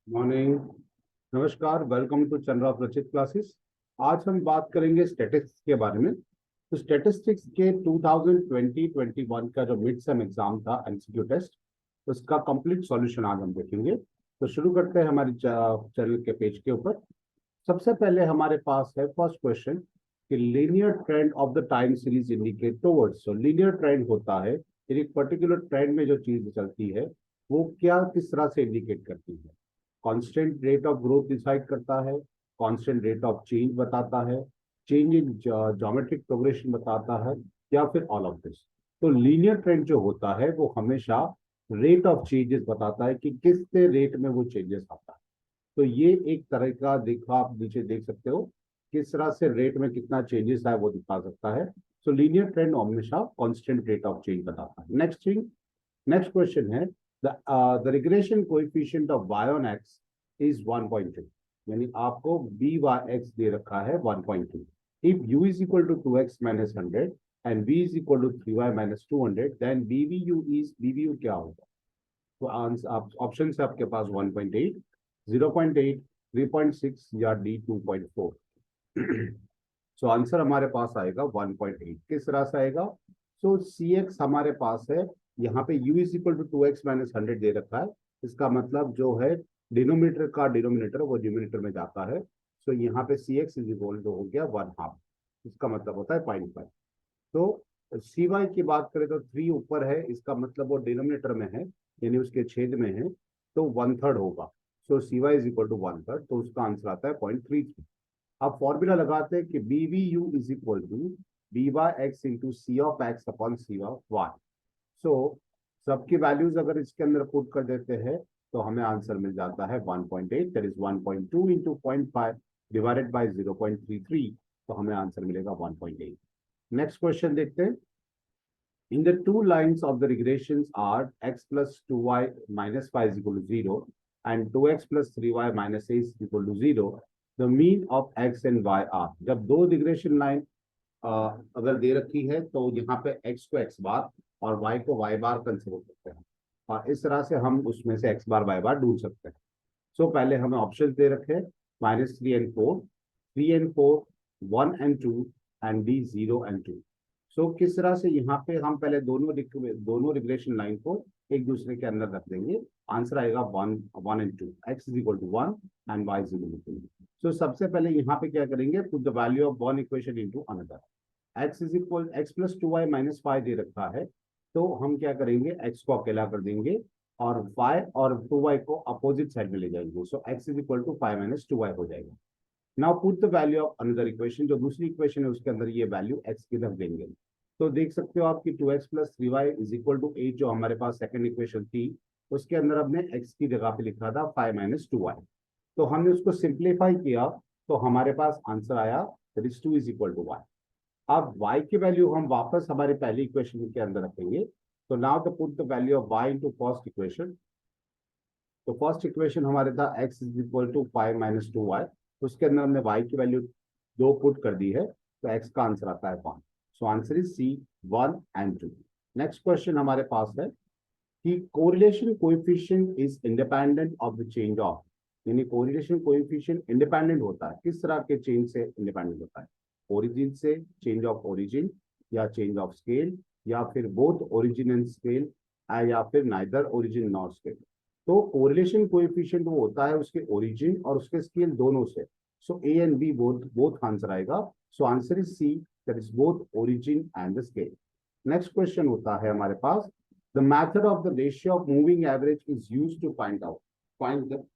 Morning. नमस्कार, welcome to Chandra प्रचित classes. आज हम बात करेंगे स्टैटिस्टिक्स के बारे में। तो स्टैटिस्टिक्स के 2020-21 का जो मिड सेम एग्जाम था एमसीक्यू टेस्ट, उसका कंप्लीट सॉल्यूशन आज हम देखेंगे। तो शुरू करते हैं हमारे चैनल के पेज के ऊपर। सबसे पहले हमारे पास है फर्स्ट क्वेश्चन कि linear trend of the time series indicate towards. So linear trend होता है, एक पर्टिकुलर ट्रेंड में जो चीज चलती है वो क्या किस तरह से इंडिकेट करती है। Constant rate of growth decide करता है, कांस्टेंट रेट ऑफ चेंज बताता है, चेंज इन ज्योमेट्रिक प्रोग्रेशन बताता है, या फिर ऑल ऑफ दिस। तो लीनियर ट्रेंड जो होता है वो हमेशा रेट ऑफ चेंजेस बताता है कि किस रेट में वो चेंजेस आता है। तो ये एक तरह का देखा, आप नीचे देख सकते हो किस तरह से रेट में कितना चेंजेस है वो दिखा सकता है। सो लीनियर ट्रेंड हमेशा कांस्टेंट रेट ऑफ चेंज बताता है। नेक्स्ट क्वेश्चन है the regression coefficient of y on x is 1.2। यानी आपको बी वाई एक्स दे रखा है 1.2। If u is equal to 2x minus 100 and v is equal to 3y minus 200, then bvu क्या होगा। तो आंसर ऑप्शन से आपके पास 1.8, 0.8, 3.6 या डी 2.4। सो आंसर हमारे पास आएगा 1.8। किस तरह से आएगा। सो सी एक्स हमारे पास है, यहाँ पे u is equal to 2x-100 दे रखा है। इसका मतलब जो है डिनोमिनेटर का डिनोमिनेटर वो न्यूमिनेटर में जाता है। सो यहाँ पे सी एक्स इज इक्वल टू हो गया 1/2। इसका मतलब होता है 0.5। तो सी वाई की बात करें तो 3 ऊपर है, इसका मतलब वो डिनोमिनेटर में है, यानी उसके छेद में है, तो 1/3 होगा। सो सी वाई इज इक्वल टू 1/3, तो उसका आंसर आता है 0.33। अब फॉर्मूला लगाते हैं कि B V U is equal to B Y X into C of X upon C of Y. So सबकी वैल्यूज अगर इसके अंदर पुट कर देते हैं तो हमें आंसर मिल जाता है 1.8, that is 1.2 into 0.5 divided by 0.33। तो हमें आंसर मिलेगा 1.8। नेक्स्ट क्वेश्चन देखते हैं। In the two lines of the regressions are x plus 2y minus 5 is equal to 0 and 2x plus 3y minus 8 is equal to 0, the mean of x and y are। जब दो regression line अगर दे रखी है तो यहाँ पे x को x बार और y को y बार कंसिडर करते हैं, और इस तरह से हम उसमें से x बार y बार ढूंढ सकते हैं। सो पहले हमें ऑप्शन दे रखे -3 and 4, 3 and 4, 1 and 2 and D 0 and 2। सो किस तरह से यहाँ पे हम पहले दोनों रिग्रेशन लाइन को एक दूसरे के अंदर रख देंगे। आंसर आएगा 1 1 and 2, x is equal to 1 and y is equal to 2। So सबसे पहले यहाँ पे क्या करेंगे, put the value of one equation into another. x plus 2y minus 5 दे रखा है, तो हम क्या करेंगे, x को अकेला कर देंगे और y और 2y को अपोजिट साइड में ले जाएंगे। So x is equal to 5 minus 2y हो जाएगा। Now put the value of another equation, जो दूसरी इक्वेशन है उसके अंदर ये वैल्यू x की रख देंगे। तो देख सकते हो आप कि 2x plus 3y is equal to 8, जो हमारे पास सेकंड इक्वेशन थी उसके अंदर हमने x की जगह पे लिखा था 5 माइनस 2y। तो हमने उसको सिंप्लीफाई किया तो हमारे पास आंसर आया that is 2 is equal to y। अब y की वैल्यू हम वापस हमारे पहली इक्वेशन के अंदर रखेंगे। तो now the put the value of y into first equation. तो फर्स्ट इक्वेशन हमारे था x is equal to 5 minus 2y, उसके अंदर हमने y की वैल्यू 2 पुट कर दी है, तो x का आंसर आता है 1। So answer is C 1 and 2। Next question हमारे पास है कि correlation coefficient is independent of the change of. यानी कोरिलेशन कोएफिशिएंट इंडिपेंडेंट होता है, किस तरह के चेंज से इंडिपेंडेंट होता है, ओरिजिन से, चेंज ऑफ ओरिजिन या चेंज ऑफ स्केल, या फिर बोथ ओरिजिन एंड स्केल, या फिर नाइदर ओरिजिन नॉर स्केल। तो कोरिलेशन कोएफिशिएंट वो होता है उसके ओरिजिन और उसके स्केल दोनों से। So A and B both both answer आएगा। So answer is C, that is both origin and the scale. Next question होता है हमारे पास the method of the ratio of moving average is used to find out.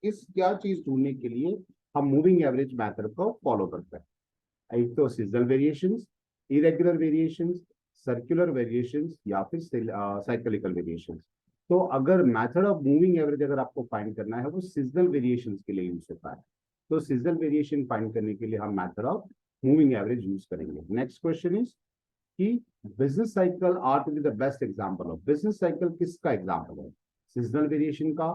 इस क्या चीज ढूंढने के लिए हम मूविंग एवरेज मेथड को फॉलो करते हैं। एक तो seasonal variations, irregular variations, circular variations, या फिर साइक्लिकल वेरिएशंस। तो अगर मेथड ऑफ मूविंग एवरेज अगर आपको फाइंड करना है वो सीजनल वेरिएशंस के लिए यूज होता है। तो सीजनल वेरिएशन फाइंड करने के लिए हम method of moving average use करेंगे। नेक्स्ट क्वेश्चन इज कि business cycle are to be the best example of. Business cycle किसका एग्जांपल है, सीजनल वेरिएशन का,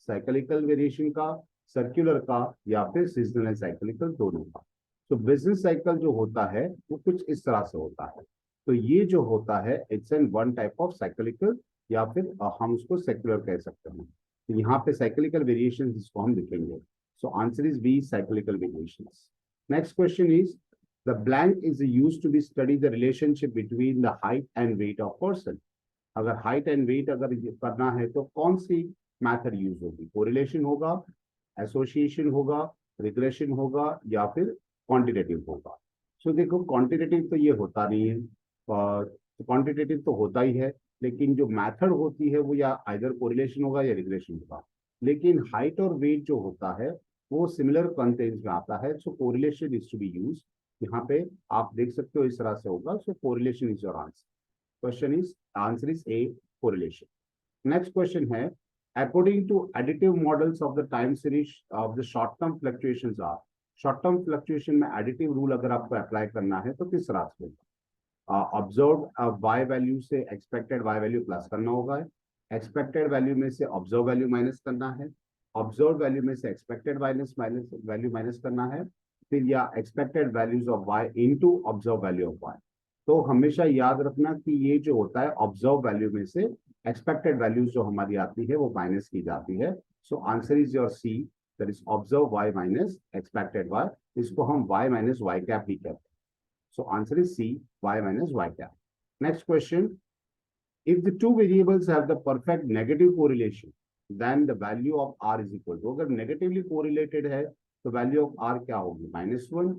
साइक्लिकल वेरिएशन का, सर्कुलर का, या फिर सीजनल एंड साइक्लिकल दोनों का। तो बिजनेस साइकिल जो होता है वो कुछ इस तरह से होता है। तो ये जो होता है it's an one type of cyclical, या फिर हम उसको सेक्युलर कह सकते हैं। तो यहाँ पे साइक्लिकल वेरिएशन इसको हम लिखेंगे. So answer is B, cyclical variations. Next question is the blank is used to be study the relationship between the height and weight of person. अगर हाइट एंड वेट अगर करना है तो कौन सी मैथड यूज होगी? कोरिलेशन होगा, association होगा, रिग्रेशन होगा या फिर क्वांटिटेटिव होगा. सो देखो क्वांटिटेटिव तो ये होता नहीं है, और क्वांटिटेटिव तो होता ही है, लेकिन जो मेथड होती है वो या आइदर कोरिलेशन होगा या रिग्रेशन होगा. लेकिन हाइट और वेट जो होता है वो सिमिलर कंटेंट्स में आता है. So correlation is to be use. यहाँ पे आप देख सकते हो इस तरह से होगा. So correlation is your answer. Question is answer is A, correlation. Next question है according to additive models of the time series of the short term fluctuations are. Short term fluctuation में एडिटिव रूल अगर आपको apply करना है तो किस तरह से? ऑब्जर्व वाई वैल्यू से एक्सपेक्टेड वाई वैल्यू प्लस करना होगा, एक्सपेक्टेड वैल्यू में से ऑब्जर्व वैल्यू माइनस करना है, ऑब्जर्व वैल्यू में से एक्सपेक्टेड माइनस वैल्यू माइनस करना है, फिर या expected values of Y into observe value of Y. तो हमेशा याद रखना कि ये जो होता है ऑब्जर्व वैल्यू में से एक्सपेक्टेड वैल्यूज जो हमारी आती है वो माइनस की जाती है. So answer is your C, that is observe Y minus expected Y. इसको हम वाई माइनस वाई कैप भी कहते हैं. So answer is C, Y minus Y cap. Next question, if the two variables have the perfect negative correlation, then the value of r is equal to. अगर negatively correlated है तो value of r क्या होगी? -1,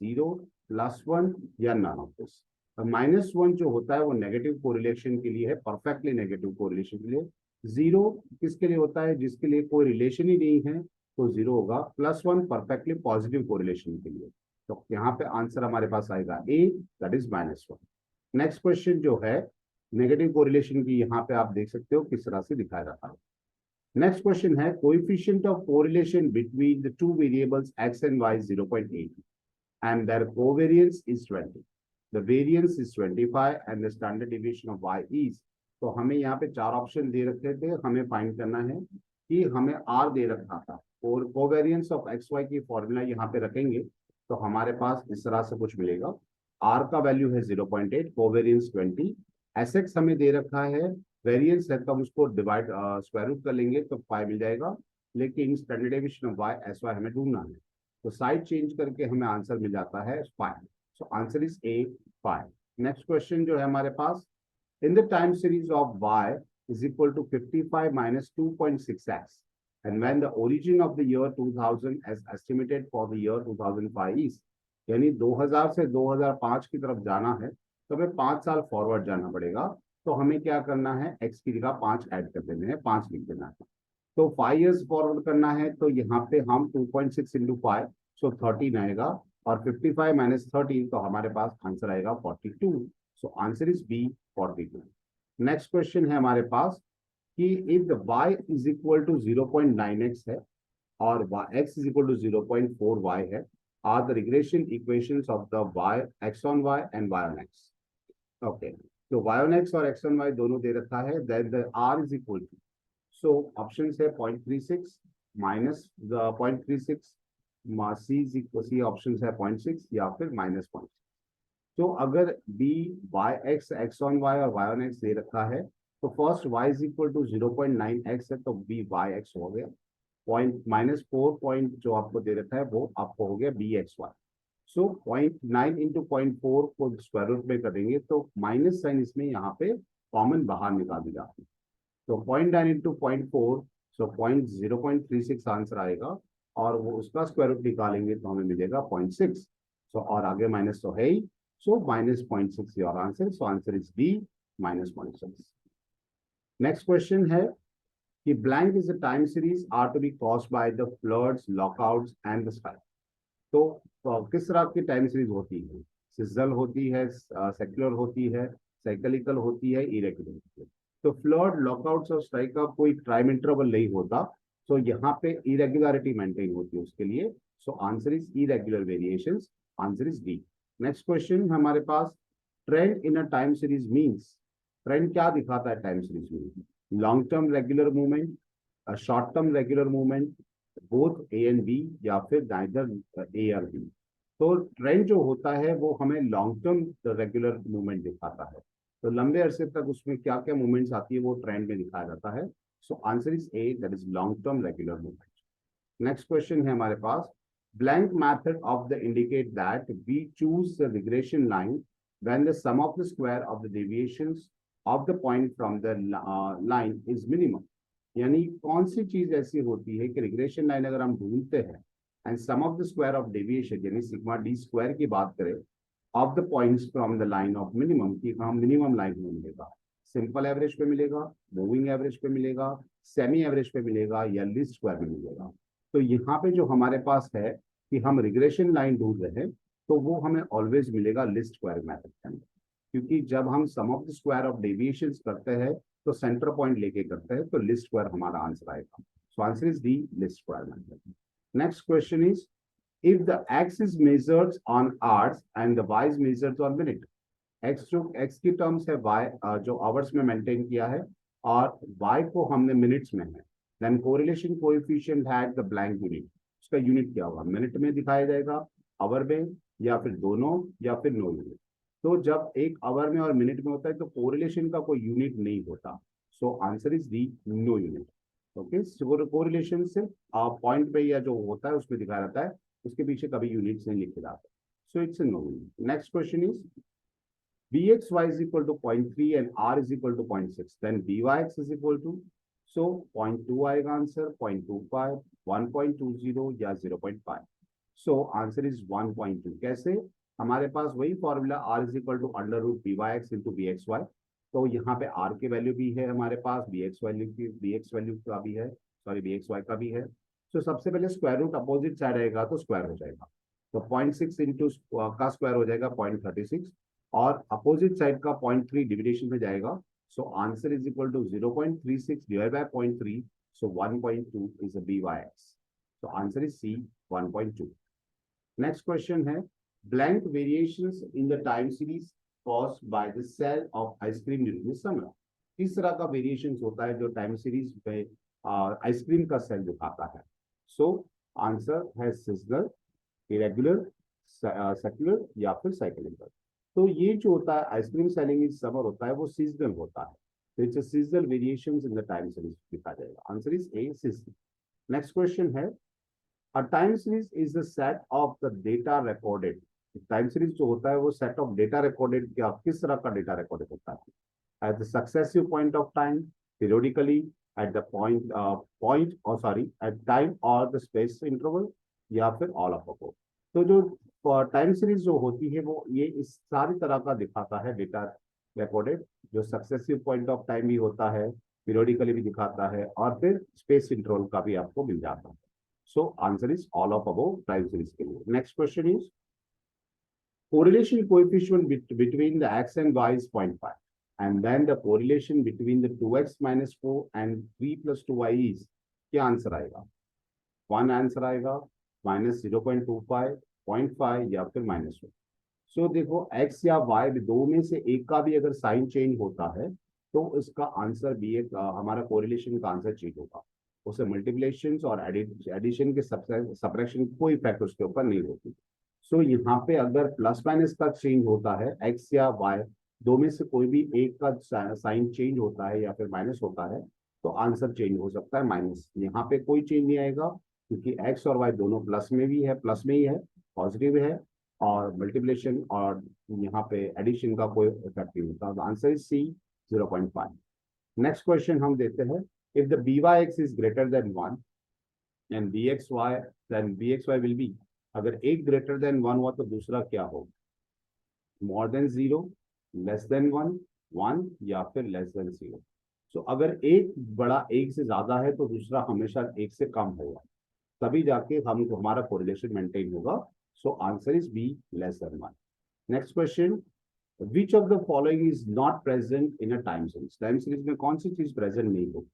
0, +1 या none of this. -1 जो होता है वो नेगेटिव कोरिलेशन के लिए है, परफेक्टली नेगेटिव कोरिलेशन के लिए. 0 किसके लिए होता है? जिसके लिए कोई रिलेशन ही नहीं है तो 0 होगा. +1 परफेक्टली पॉजिटिव कोरिलेशन के लिए. तो यहाँ पे आंसर हमारे पास आएगा ए, दैट इज -1. नेक्स्ट क्वेश्चन जो है नेगेटिव कोरिलेशन की, यहाँ पे आप देख सकते हो किस तरह से दिखाया जाता है. नेक्स्ट क्वेश्चन है coefficient of correlation between the two variables x and y 0.8 and their covariance is 20. The variance is 25 and the standard deviation of y is. तो हमें यहाँ पे चार ऑप्शन दे रखे थे, हमें फाइंड करना है कि हमें r दे रखा था और कोवेरियंस ऑफ एक्स वाई की फॉर्मूला यहाँ पे रखेंगे तो हमारे पास इस तरह से कुछ मिलेगा. r का वैल्यू है 0.8, कोवेरियंस 20, एसएक्स हमें दे रखा है, वेरिएंस है तो हम उसको डिवाइड स्क्वायर रूट कर लेंगे तो 5 मिल जाएगा. लेकिन standard deviation of Y S Y हमें ढूंढना है तो साइड चेंज करके हमें आंसर मिल जाता है 5. So answer is A, 5. Next question जो है हमारे पास, in the time series of Y is equal to 55 minus 2.6x and when the origin of the year 2000 as estimated for the year 2005 is. यानी 2000 से 2005 की तरफ जाना है तो हमें 5 साल फॉरवर्ड जाना पड़ेगा. तो हमें क्या करना है? x की जगह 5 ऐड कर देने हैं, 5 लिख देना है. तो 5 years फॉरवर्ड करना है तो यहाँ पे हम 2.6 into 5 सो 13 आएगा और 55 minus 13 तो हमारे पास आंसर आएगा 42. So answer is B, 42. Next question है हमारे पास कि if the y is equal to 0.9x है और x is equal to 0.4y है, are the regression equations of the y, x on y and y on x. Okay, तो y on x और x on y दोनों दे रखा है, then the r is equal to. So option है 0.36 minus the 0.36, C option है 0.6 या फिर -0.6. तो अगर b y x, x on y और y on x दे रखा है तो first y is equal to 0.9x है तो b y x हो गया. -4 पॉइंट जो आपको दे रखा है वो आपको हो गया बी एक्स वाई. सो 0.9 into 0.4 को स्क्वायर रूट में करेंगे तो माइनस साइन इसमें यहाँ पे कॉमन बाहर निकाल दी जाती है. तो 0.9 into 0.4 सो 0.36 आंसर आएगा और वो उसका स्क्वायर रूट निकालेंगे तो हमें मिलेगा 0.6. सो और आगे माइनस तो है ही, so -0.6 your answer. So answer is B, -0.6. Next question है कि blank is a time series are to be caused by the floods, lockouts and the strike. तो किस तरह की टाइम सीरीज होती है? सीजनल होती है, सेक्युलर होती है, साइक्लिकल होती है, इरेगुलर होती है. तो फ्लड, लॉकआउट्स और स्ट्राइक का कोई टाइम इंटरवल नहीं होता. तो यहाँ पे इरेगुलरिटी मेंटेन होती है उसके लिए. So answer is irregular variations. Answer is D. Next question हमारे पास, trend in a time series means. Trend क्या दिखाता है टाइम सीरीज में? Long term regular movement, short term regular movement, both A and B या फिर neither ए और B. तो ट्रेंड जो होता है वो हमें लॉन्ग टर्म रेगुलर मूवमेंट दिखाता है. तो लंबे अरसे तक उसमें क्या क्या मूवमेंट्स आती है वो ट्रेंड में दिखाया जाता है. So answer is A, that is long term regular movement. Next question है हमारे पास, blank method of the indicate that we choose the regression line when the sum of the square of the deviations of the point from the line is minimum। यानी कौन सी चीज ऐसी होती है कि regression line अगर हम ढूंढते हैं and sum of the square of deviation यानी सिग्मा डी स्क्वायर की बात करें of the points from the line of minimum की हम मिनिमम लाइन में मिलेगा, सिंपल एवरेज पे मिलेगा, मूविंग एवरेज पे मिलेगा, सेमी एवरेज पे मिलेगा या लीस्ट स्क्वायर में मिलेगा। तो यहाँ पे जो हमारे पास है कि हम रिग्रेशन लाइन ढूंढ रहे हैं तो वो हमें ऑलवेज मिलेगा लिस्ट स्क्वायर मेथड के अंदर, क्योंकि जब हम sum of the square of deviation करते हैं तो सेंटर पॉइंट लेके करते हैं तो लिस्ट स्क्वायर हमारा आंसर आएगा। So answer is D, least square method. Next question is, if the X is measured on hours and the Y is measured on minute. X जो एक्स की terms है Y जो hours में maintain किया है और Y को हमने मिनट्स में है, then correlation coefficient had the blank unit. उसका यूनिट क्या होगा, मिनट में दिखाया जाएगा, आवर में, या फिर दोनों, या फिर नो यूनिट। तो जब एक आवर में और मिनट में होता है तो कोरिलेशन का कोई यूनिट नहीं होता। So answer is the no unit. Okay, correlation सिर्फ पॉइंट पे या जो होता है उसमें दिखाया जाता है, उसके पीछे कभी यूनिट्स नहीं लिखे जाते। So it's no unit. Next question is, bxy is equal to 0.3 and r is equal to 0.6, then byx is equal to, so 0.2 आएगा आंसर, 0.25, 1.20 या 0.5। So answer is 1.2। कैसे, हमारे पास वही formula r is equal to under root byx into bxy। तो यहाँ पे r की वैल्यू भी है हमारे पास, bx वैल्यू का भी है, सॉरी bxy का भी है। तो सबसे पहले स्क्वायर रूट अपोजिट साइड आएगा तो स्क्वायर हो जाएगा, तो 0.6 इंटू का स्क्वायर हो जाएगा 0.36 और अपोजिट साइड का 0.3 डिविडेशन में जाएगा। So answer is equal to 0.36 divide by 0.3, so 1.2 is a byx। So answer is C, 1.2। Next question है, blank variations in the time series caused by the sale of ice cream during the summer. किस तरह का variations होता है जो time series में ice cream का sale दिखाता है। सो आंसर है सीजनल, इरेगुलर, सेक्युलर या फिर साइक्लिकल। तो ये जो होता है आइसक्रीम सेलिंग इन समर होता है वो सीजनल होता है, तो it's a seasonal variations in the time series लिखा जाएगा। Answer is A, seasonal. Next question है, a time series is the set of the data recorded. Time series जो होता है वो सेट ऑफ डेटा रिकॉर्डेड, क्या किस तरह का डेटा रिकॉर्डेड होता है, at the successive point of time, periodically, at the point और सॉरी एट टाइम और द स्पेस इंटरवल, या फिर ऑल ऑफ अबोव। तो जो टाइम सीरीज जो होती है वो ये इस सारी तरह का दिखाता है डेटा रिकॉर्डेड, जो सक्सेसिव पॉइंट ऑफ टाइम भी होता है, पीरियोडिकली भी दिखाता है और फिर स्पेस इंटरवल का भी आपको मिल जाता है। So answer is all of above time series के लिए। Next question is, correlation coefficient between the x and y is 0.5 and then the correlation between the 2x minus 4 and 3 plus 2y is, क्या answer आएगा, 1 answer आएगा, -0.25, 0.5 या फिर -1। सो देखो x या y दो में से एक का भी अगर साइन चेंज होता है तो इसका आंसर भी एक हमारा कोरिलेशन का आंसर चेंज होगा, उसे मल्टीप्लिकेशन और एडिशन के सब्ट्रैक्शन कोई इफेक्ट उसके ऊपर नहीं होती। सो यहाँ पे अगर प्लस माइनस का चेंज होता है, x या y दो में से कोई भी एक का साइन चेंज होता है या फिर माइनस होता है तो आंसर चेंज हो सकता है माइनस। यहाँ पे कोई चेंज नहीं आएगा क्योंकि x और y दोनों प्लस में भी है, प्लस में ही है, पॉजिटिव है, और मल्टीप्लिकेशन और यहाँ पे एडिशन का कोई इफेक्ट नहीं होता। Answer is C, 0.5। Next question हम देते हैं, if the byx is greater than 1 and bxy, then bxy will be, अगर एक ग्रेटर देन 1 हुआ तो दूसरा क्या होगा, मोर देन 0, लेस देन 1, 1 या फिर लेस देन 0। सो अगर एक बड़ा एक से ज्यादा है तो दूसरा हमेशा एक से कम होगा, तभी जाके हम हमारा कोरिलेशन मेंटेन होगा। So answer is B, less than 1। Next question, which of the following is not present in a time series. Time series में कौन सी चीज प्रेजेंट नहीं होती,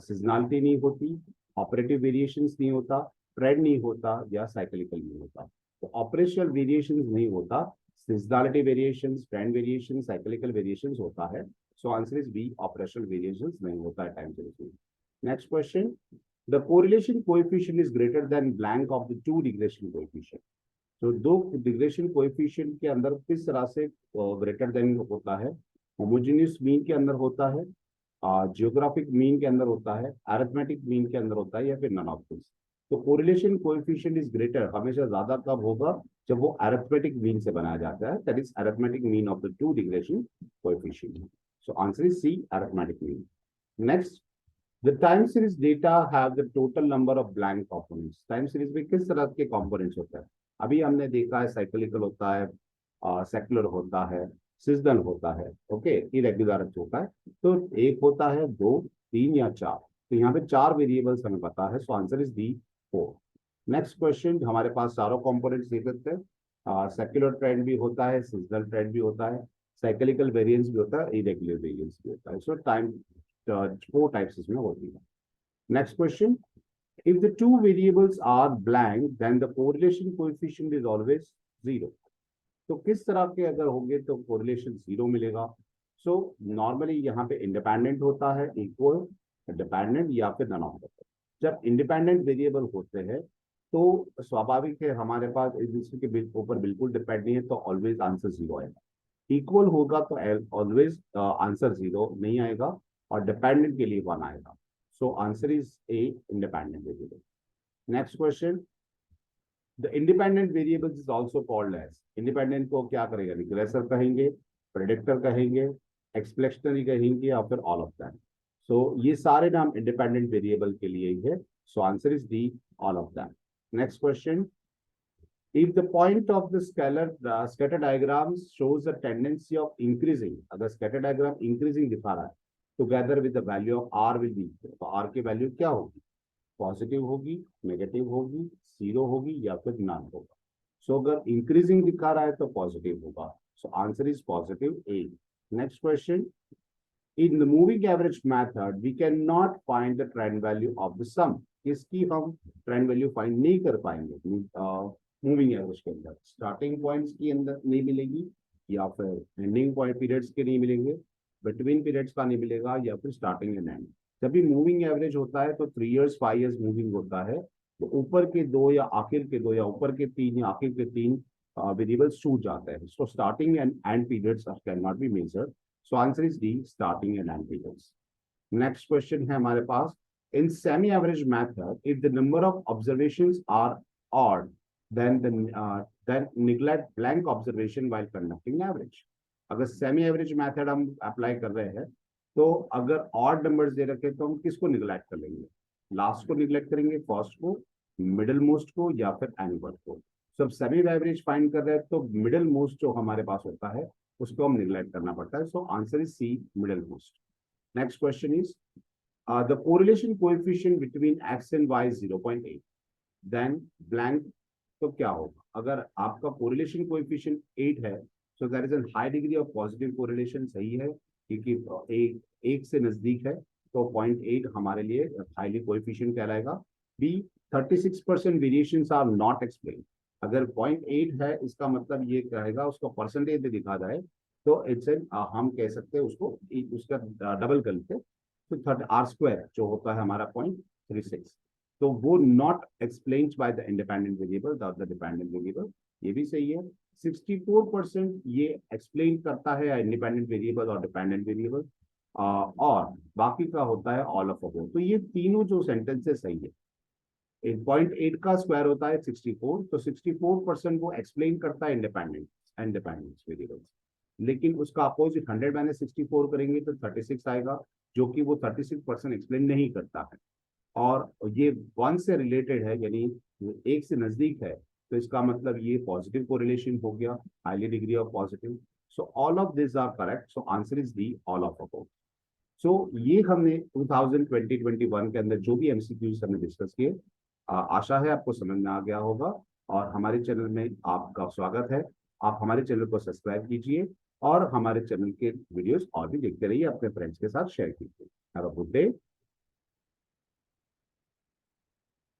सीजनलिटी नहीं होती, ऑपरेटिव वेरिएशंस नहीं होता, ट्रेंड नहीं होता, या साइक्लिकल नहीं होता। तो ऑपरेशनल वेरिएशंस नहीं होता, seasonality variations, trend variation, cyclical variations होता है। So answer is B, operational variations नहीं होता है टाइम सीरीज में। Next question, the correlation coefficient is greater than blank of the two regression coefficient. तो दो रिग्रेशन कोएफिशिएंट के अंदर किस तरह से ग्रेटर देन होता है, होमोजेनियस मीन के अंदर होता है, जियोग्राफिक मीन के अंदर होता है, अरिथमेटिक मीन के अंदर होता है, या फिर नन ऑफ दिस। तो कोरिलेशन कोएफिशिएंट इज ग्रेटर हमेशा ज्यादा कब होगा, जब वो अरिथमेटिक मीन से बनाया जाता है, that is arithmetic mean of the two regression coefficient. So answer is C, arithmetic mean. Next, the time series data have the total number of blank components. Time series में किस तरह के components होते हैं? अभी हमने देखा है साइक्लिकल होता है, सेक्युलर होता है, सीजनल होता है, ओके, इरेगुलर होता है। तो एक होता है, दो, तीन या चार। तो यहाँ पे चार वेरिएबल्स हमें पता है, so answer is D, 4। Next question, हमारे पास चारों कंपोनेंट्स दे सकते हैं। सेक्युलर ट्रेंड भी होता है, सीजनल ट्रेंड भी होता है, साइक्लिकल वेरिएंस भी होता है, इरेगुलर वेरिएंस भी होता है। सो टाइम 4 टाइप्स इसमें होती है। Next question, if the two variables are blank then the correlation coefficient is always 0। तो किस तरह के अगर होंगे तो कोरिलेशन 0 मिलेगा। सो नॉर्मली यहाँ पे इंडिपेंडेंट होता है, इक्वल, डिपेंडेंट या फिर नन ऑफ। जब इंडिपेंडेंट वेरिएबल होते हैं तो स्वाभाविक है हमारे पास इसके ऊपर बिल्कुल डिपेंड नहीं है, तो ऑलवेज आंसर 0 आएगा। इक्वल होगा तो ऑलवेज आंसर 0 नहीं आएगा, और डिपेंडेंट के लिए 1 आएगा। So answer is A, independent variable. Next question, the independent variables is also called as. Independent को क्या करेगा, रिग्रेसर कहेंगे, प्रेडिक्टर कहेंगे, एक्सप्लेनेटरी कहेंगे, या फिर ऑल ऑफ दैट। सो ये सारे नाम इंडिपेंडेंट वेरिएबल के लिए ही है। So answer is D, all of that. Next question, if the point of the scatter diagram shows a tendency of increasing, अगर scatter diagram increasing दिखा रहा है, together with the value of r will be, तो r की value क्या होगी, positive होगी, negative होगी, 0 होगी, या फिर नन होगा। सो अगर इंक्रीजिंग दिखा रहा है तो पॉजिटिव होगा। So answer is positive, A. Next question, in the moving average method we cannot find the trend value of the sum। इसकी हम ट्रेंड वैल्यू फाइंड नहीं कर पाएंगे। मूविंग एवरेज के अंदर स्टार्टिंग पॉइंट्स की अंदर नहीं मिलेगी, या फिर एंडिंग पॉइंट पीरियड्स के नहीं मिलेंगे, बिटवीन पीरियड्स का नहीं मिलेगा, या फिर स्टार्टिंग एंड एंड। जब भी मूविंग एवरेज होता है तो 3 इयर्स 5 इयर्स मूविंग होता है, तो ऊपर के 2 या आखिर के 2 या ऊपर के 3 या आखिर के 3 वेरिएबल्स छूट जाते हैं। So starting and end periods can not be measured. So answer is D, starting and end periods. Next question है हमारे पास, in semi average method if the number of observations are odd then neglect blank observation while conducting average। अगर semi average method हम apply कर रहे हैं तो अगर ऑड नंबर्स दे रखे तो हम किसको निगलेक्ट कर लेंगे, लास्ट को निगलेक्ट करेंगे, फर्स्ट को, मिडिल मोस्ट को, या फिर एनवर्ड को। सब सेमी एवरेज फाइंड कर रहे हैं तो मिडिल मोस्ट जो हमारे पास होता है उसको हम निगलेक्ट करना पड़ता है। So answer is C, middle most. Next question is the correlation coefficient between X and Y 0.8 then blank. तो क्या होगा, अगर आपका कोरिलेशन कोएफिशिएंट 8 है, so there is an high degree of positive correlation. सही है, क्योंकि एक से नजदीक है, तो 0.8 हमारे लिए हाईली कोएफिशिएंट कहलाएगा। B, 36% variations are not explain. अगर 0.8 है इसका मतलब ये कहेगा, उसको परसेंटेज में दिखा जाए तो इट्स एन, हम कह सकते हैं उसको, उसका डबल कर लेते, तो आर स्क्वायर जो होता है हमारा 0.36, तो वो not explained by the independent variable the dependent variable. ये भी सही है। 64% ये एक्सप्लेन करता है इंडिपेंडेंट वेरिएबल और डिपेंडेंट वेरिएबल, और बाकी का होता है ऑल ऑफ अबोव। तो ये तीनों जो सेंटेंसेस सही है। 0.8 का स्क्वायर होता है 64, तो 64% वो एक्सप्लेन करता है इंडिपेंडेंट एंड डिपेंडेंट वेरिएबल्स, लेकिन उसका अपोजिट 100 माइनस 64 करेंगे तो 36 आएगा, जो कि वो 36% एक्सप्लेन नहीं करता है। और ये 1 से रिलेटेड है, यानी 1 से नजदीक है, तो इसका मतलब ये पॉजिटिव कोरिलेशन हो गया, highly degree of positive. So all of this are correct. So answer is D, all of above. सो ये हमने 2020-21 के अंदर जो भी एमसीक्यूज हमने डिस्कस किए, आशा है आपको समझ में आ गया होगा। और हमारे चैनल में आपका स्वागत है। आप हमारे चैनल को सब्सक्राइब कीजिए और हमारे चैनल के वीडियोस और भी देखते रहिए, अपने फ्रेंड्स के साथ शेयर कीजिए। Have a good day.